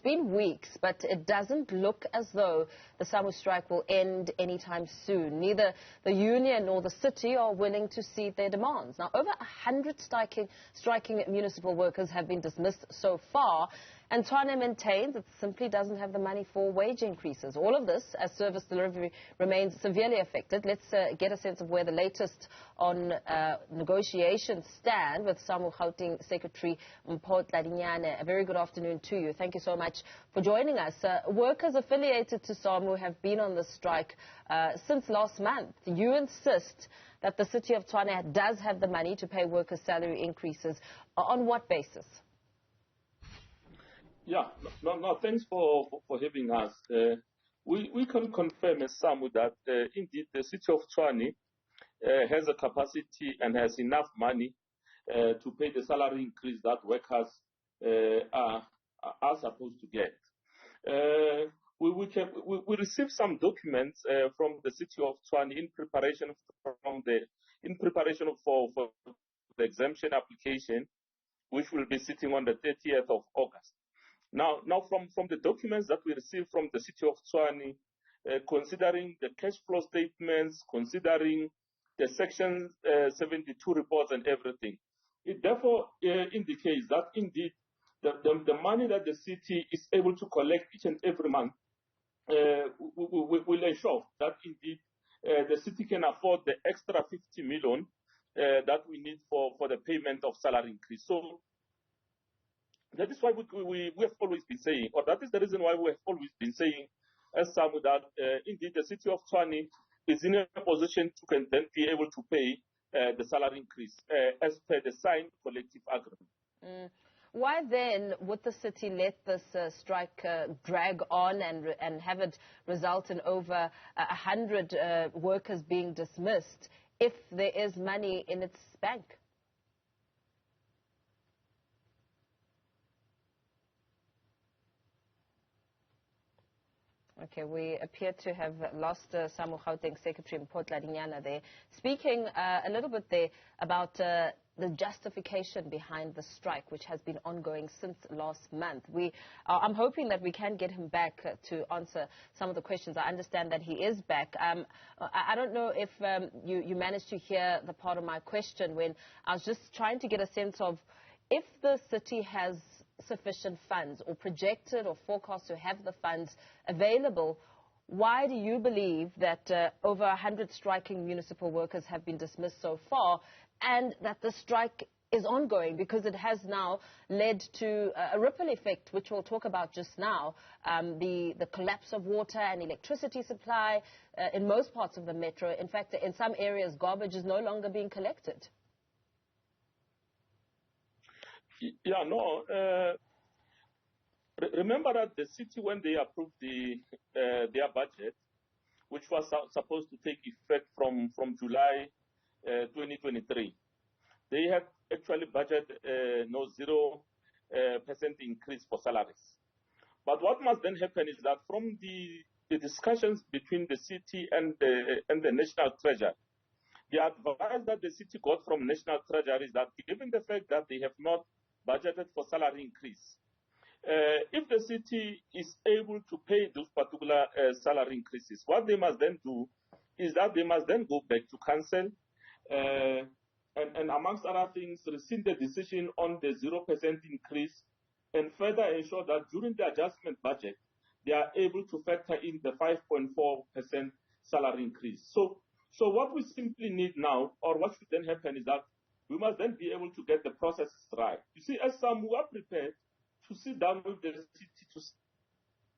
been weeks, but it doesn't look as though the SAMWU strike will end anytime soon. Neither the union nor the city are willing to cede their demands. Now, over 100 striking municipal workers have been dismissed so far, and Tshwane maintains it simply doesn't have the money for wage increases. All of this as service delivery remains severely affected. Let's get a sense of where the latest on negotiations stand with SAMWU Gauteng Secretary Mpho Tladinyane. A very good afternoon to you. Thank you so much for joining us. Workers affiliated to SAMWU have been on the strike since last month. You insist that the City of Tshwane does have the money to pay workers' salary increases. On what basis? Yeah, no, thanks for having us. We can confirm as SAMWU that indeed the City of Tshwane has a capacity and has enough money to pay the salary increase that workers are supposed to get. We received some documents from the City of Tshwane in preparation for the exemption application, which will be sitting on the 30th of August. Now from the documents that we received from the City of Tshwane, considering the cash flow statements, considering the Section 72 reports and everything, it therefore indicates that indeed the money that the city is able to collect each and every month will ensure that indeed the city can afford the extra 50 million that we need for the payment of salary increase. So that is why we have always been saying, or that is the reason why we have always been saying as SAMWU that indeed the City of Tshwane is in a position to can then be able to pay the salary increase as per the signed collective agreement. Why then would the city let this strike drag on and have it result in over 100 workers being dismissed if there is money in its bank? Okay, we appear to have lost SAMWU Gauteng Secretary Mpho Tladinyane there. Speaking a little bit there about the justification behind the strike, which has been ongoing since last month. I'm hoping that we can get him back to answer some of the questions. I understand that he is back. I don't know if you managed to hear the part of my question when I was just trying to get a sense of if the city has sufficient funds or projected or forecast to have the funds available, why do you believe that over 100 striking municipal workers have been dismissed so far and that the strike is ongoing? Because it has now led to a ripple effect, which we'll talk about just now, the collapse of water and electricity supply in most parts of the metro. In fact, in some areas, garbage is no longer being collected. Yeah, no. Remember that the city, when they approved their budget, which was supposed to take effect from July 2023, they had actually budgeted 0% increase for salaries. But what must then happen is that from the discussions between the city and the National Treasury, the advice that the city got from National Treasury is that given the fact that they have not budgeted for salary increase, if the city is able to pay those particular salary increases, what they must then do is that they must then go back to council and amongst other things, rescind the decision on the 0% increase and further ensure that during the adjustment budget, they are able to factor in the 5.4% salary increase. So what we simply need now, or what should then happen, is that we must then be able to get the process right. You see, as some who are prepared to sit down with the city to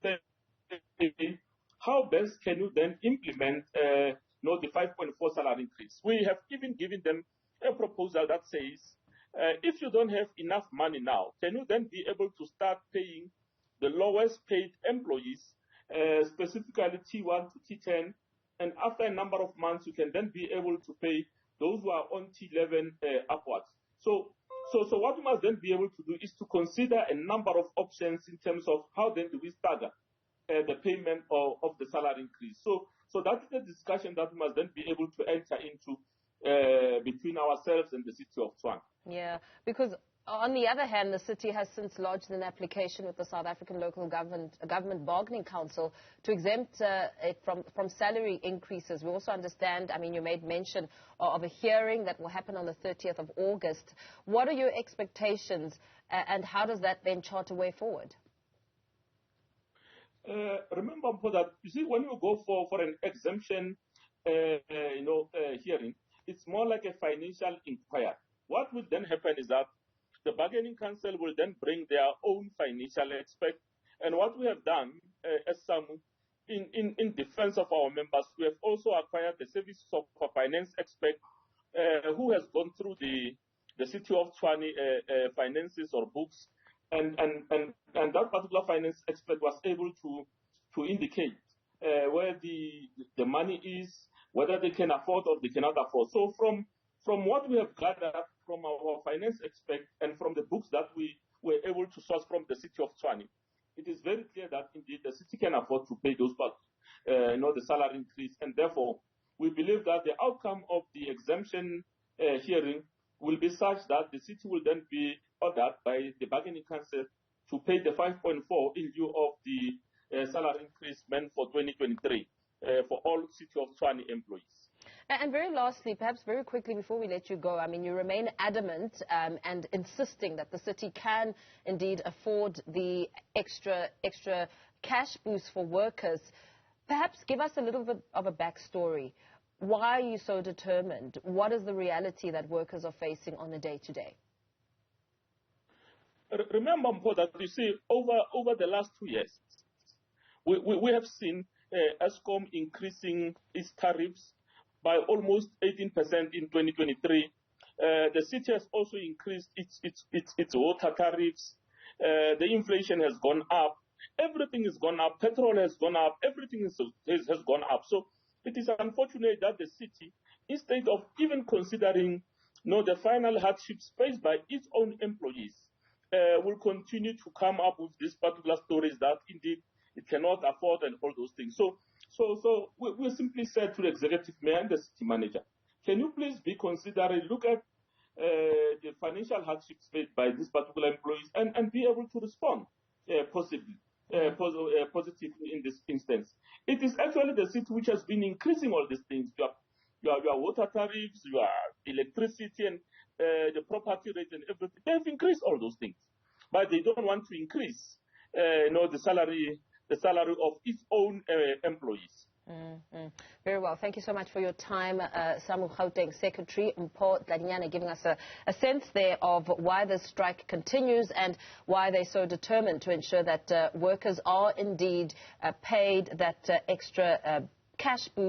say, how best can you then implement the 5.4 salary increase? We have even given them a proposal that says, if you don't have enough money now, can you then be able to start paying the lowest paid employees, specifically T1 to T10, and after a number of months, you can then be able to pay those who are on T11 upwards. So what we must then be able to do is to consider a number of options in terms of how then do we stagger the payment of the salary increase. So that's the discussion that we must then be able to enter into between ourselves and the City of Tshwane. Yeah, because On the other hand, the city has since lodged an application with the South African Local Government Bargaining Council to exempt it from salary increases. We also understand, I mean, you made mention of a hearing that will happen on the 30th of August. What are your expectations, and how does that then chart a way forward? Remember, Mpho, that you see, when you go for an exemption, hearing, it's more like a financial inquiry. What will then happen is that the bargaining council will then bring their own financial expert. And what we have done as SAMWU, in defense of our members, we have also acquired the services of a finance expert who has gone through the City of Tshwane finances or books. And that particular finance expert was able to indicate where the money is, whether they can afford or they cannot afford. So from what we have gathered from our finance expert and from the books that we were able to source from the City of Tshwane, it is very clear that indeed the city can afford to pay those back, the salary increase, and therefore we believe that the outcome of the exemption hearing will be such that the city will then be ordered by the bargaining council to pay the 5.4 in lieu of the salary increase meant for 2023 for all City of Tshwane employees. And very lastly, perhaps very quickly before we let you go, I mean, you remain adamant and insisting that the city can indeed afford the extra cash boost for workers. Perhaps give us a little bit of a backstory. Why are you so determined? What is the reality that workers are facing on a day-to-day? Remember, Mpho, that you see, over the last 2 years, we have seen Eskom increasing its tariffs by almost 18% in 2023. The city has also increased its water tariffs. The inflation has gone up. Everything has gone up. Petrol has gone up. Everything has gone up. So it is unfortunate that the city, instead of even considering the final hardships faced by its own employees, will continue to come up with these particular stories that indeed it cannot afford and all those things. So we simply said to the executive mayor and the city manager, can you please be considerate, look at the financial hardships faced by these particular employees and be able to respond positively in this instance. It is actually the city which has been increasing all these things. Your water tariffs, your electricity and the property rate and everything. They've increased all those things, but they don't want to increase the salary of its own employees. Very well. Thank you so much for your time, SAMWU Gauteng Secretary Mpho Tladinyane, giving us a sense there of why the strike continues and why they're so determined to ensure that workers are indeed paid that extra cash boost.